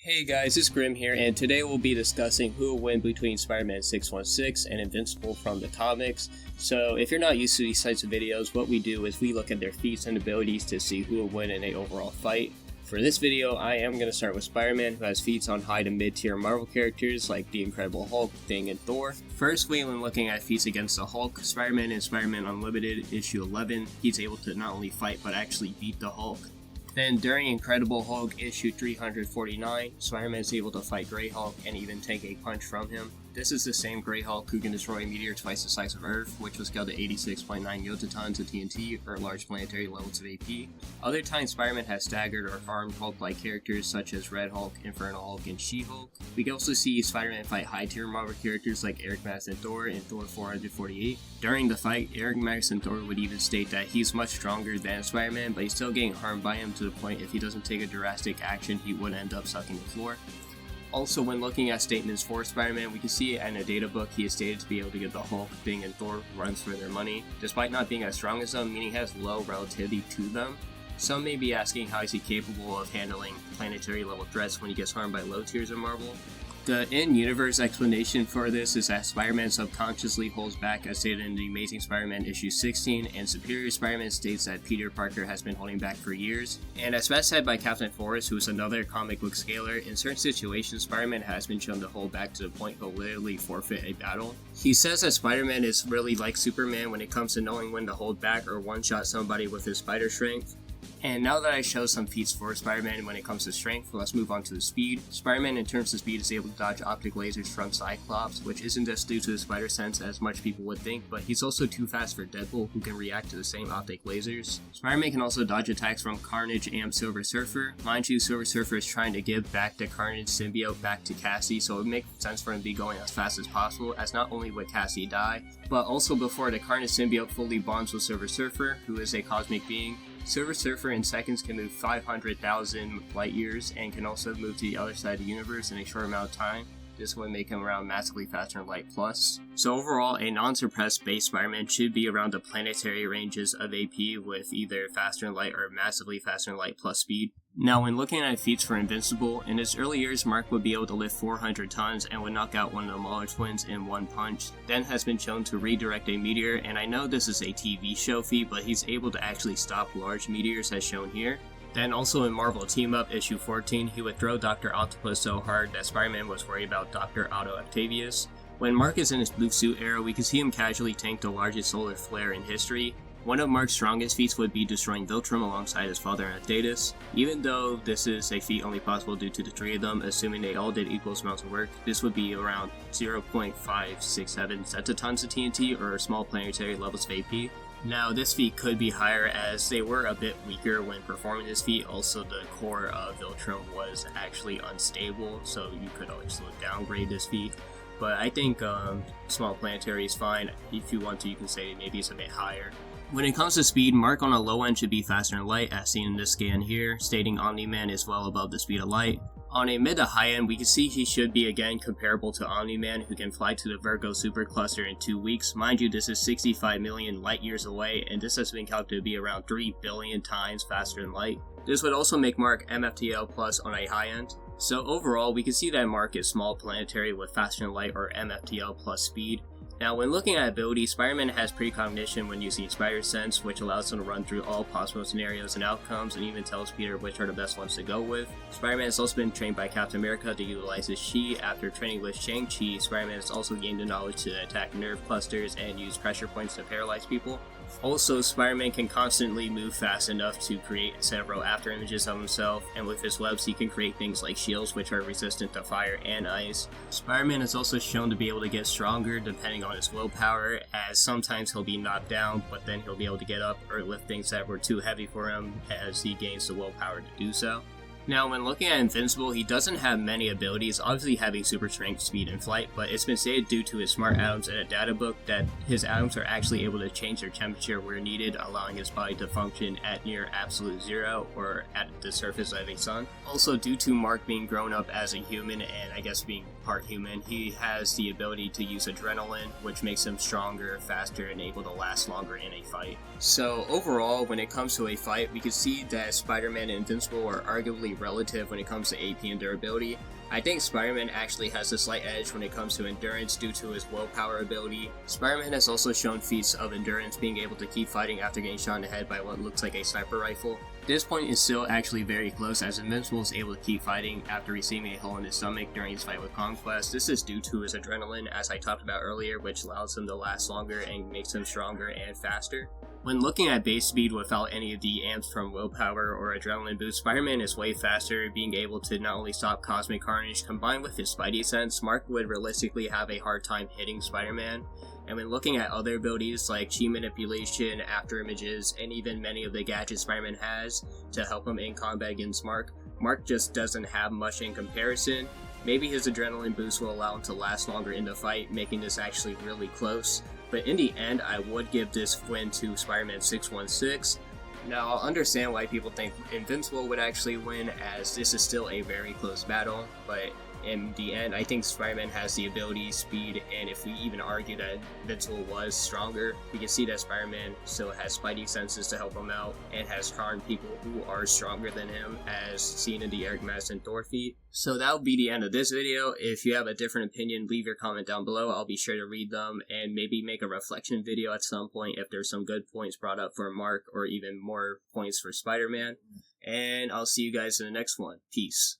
Hey guys, it's Grim here, and today we'll be discussing who will win between Spider-Man 616 and Invincible from the comics. So if you're not used to these types of videos, what we do is we look at their feats and abilities to see who will win in an overall fight. For this video, I am going to start with Spider-Man, who has feats on high to mid-tier Marvel characters like the Incredible Hulk, Thing, and Thor. Firstly, when looking at feats against the Hulk, Spider-Man in Spider-Man Unlimited issue 11, he's able to not only fight but actually beat the Hulk. Then during Incredible Hulk issue 349, Spider-Man is able to fight Grey Hulk and even take a punch from him. This is the same Grey Hulk who can destroy a meteor twice the size of Earth, which was scaled to 86.9 yototons of TNT, or large planetary levels of AP. Other times Spider-Man has staggered or harmed Hulk-like characters such as Red Hulk, Infernal Hulk, and She-Hulk. We can also see Spider-Man fight high-tier Marvel characters like Eric Max and Thor in Thor 448. During the fight, Eric Max and Thor would even state that he's much stronger than Spider-Man, but he's still getting harmed by him to the point if he doesn't take a drastic action, he would end up sucking the floor. Also, when looking at statements for Spider-Man, we can see in a data book he is stated to be able to get the Hulk, Thing, and Thor runs for their money, despite not being as strong as them, meaning he has low relativity to them. Some may be asking how is he capable of handling planetary level threats when he gets harmed by low tiers of Marvel. The in-universe explanation for this is that Spider-Man subconsciously holds back, as stated in the Amazing Spider-Man issue 16, and Superior Spider-Man states that Peter Parker has been holding back for years. And as best said by Captain Forrest, who is another comic book scaler, in certain situations Spider-Man has been shown to hold back to the point he'll literally forfeit a battle. He says that Spider-Man is really like Superman when it comes to knowing when to hold back or one-shot somebody with his spider strength. And now that I show some feats for Spider-Man when it comes to strength, let's move on to the speed. Spider-Man in terms of speed is able to dodge optic lasers from Cyclops, which isn't just due to his spider sense as much people would think, but he's also too fast for Deadpool, who can react to the same optic lasers. Spider-Man can also dodge attacks from Carnage and Silver Surfer. Mind you, Silver Surfer is trying to give back the Carnage symbiote back to Cassie, so it would make sense for him to be going as fast as possible, as not only would Cassie die, but also before the Carnage symbiote fully bonds with Silver Surfer, who is a cosmic being, Silver Surfer in seconds can move 500,000 light years and can also move to the other side of the universe in a short amount of time. This would make him around massively faster than light plus. So overall, a non-suppressed base Spider-Man should be around the planetary ranges of AP with either faster than light or massively faster than light plus speed. Now when looking at feats for Invincible, in his early years Mark would be able to lift 400 tons and would knock out one of the Mauler twins in one punch, then has been shown to redirect a meteor, and I know this is a TV show feat, but he's able to actually stop large meteors as shown here. Then also in Marvel Team Up issue 14, he would throw Dr. Octopus so hard that Spider-Man was worried about Dr. Otto Octavius. When Mark is in his blue suit era, we can see him casually tank the largest solar flare in history. One of Mark's strongest feats would be destroying Viltrum alongside his father Anathatus. Even though this is a feat only possible due to the three of them, assuming they all did equal amounts of work, this would be around 0.567 zetatons of TNT or small planetary levels of AP. Now this feat could be higher as they were a bit weaker when performing this feat. Also the core of Viltrum was actually unstable, so you could also downgrade this feat. But I think small planetary is fine. If you want to, you can say maybe it's a bit higher. When it comes to speed, Mark on a low end should be faster than light, as seen in this scan here, stating Omni-Man is well above the speed of light. On a mid to high end, we can see he should be again comparable to Omni-Man, who can fly to the Virgo supercluster in 2 weeks. Mind you, this is 65 million light years away, and this has been calculated to be around 3 billion times faster than light. This would also make Mark MFTL plus on a high end. So overall, we can see that Mark is small planetary with faster than light or MFTL plus speed. Now when looking at abilities, Spider-Man has precognition when using Spider Sense, which allows him to run through all possible scenarios and outcomes and even tells Peter which are the best ones to go with. Spider-Man has also been trained by Captain America to utilize his Chi. After training with Shang-Chi, Spider-Man has also gained the knowledge to attack nerve clusters and use pressure points to paralyze people. Also, Spider-Man can constantly move fast enough to create several after images of himself, and with his webs he can create things like shields which are resistant to fire and ice. Spider-Man is also shown to be able to get stronger depending on his willpower, as sometimes he'll be knocked down, but then he'll be able to get up or lift things that were too heavy for him as he gains the willpower to do so. Now when looking at Invincible, he doesn't have many abilities, obviously having super strength, speed, and flight, but it's been stated due to his smart atoms in a data book that his atoms are actually able to change their temperature where needed, allowing his body to function at near absolute zero or at the surface of a sun. Also, due to Mark being grown up as a human and I guess being part human, he has the ability to use adrenaline, which makes him stronger, faster, and able to last longer in a fight. So overall, when it comes to a fight, we can see that Spider-Man and Invincible are arguably relative when it comes to AP and durability. I think Spider-Man actually has a slight edge when it comes to endurance due to his willpower ability. Spider-Man has also shown feats of endurance, being able to keep fighting after getting shot in the head by what looks like a sniper rifle. This point is still actually very close, as Invincible is able to keep fighting after receiving a hole in his stomach during his fight with Conquest. This is due to his adrenaline, as I talked about earlier, which allows him to last longer and makes him stronger and faster. When looking at base speed without any of the amps from willpower or adrenaline boost, Spider-Man is way faster, being able to not only stop cosmic carnage. Combined with his Spidey sense, Mark would realistically have a hard time hitting Spider-Man. And when looking at other abilities like chi manipulation, after images, and even many of the gadgets Spider-Man has to help him in combat against Mark just doesn't have much in comparison. Maybe his adrenaline boost will allow him to last longer in the fight, making this actually really close. But in the end, I would give this win to Spider-Man 616. Now, I'll understand why people think Invincible would actually win, as this is still a very close battle, but in the end, I think Spider-Man has the ability, speed, and if we even argue that Invincible was stronger, we can see that Spider-Man still has Spidey senses to help him out, and has charmed people who are stronger than him, as seen in the Eric Madsen Thor feat. So that'll be the end of this video. If you have a different opinion, leave your comment down below. I'll be sure to read them, and maybe make a reflection video at some point if there's some good points brought up for Mark, or even more points for Spider-Man. And I'll see you guys in the next one. Peace.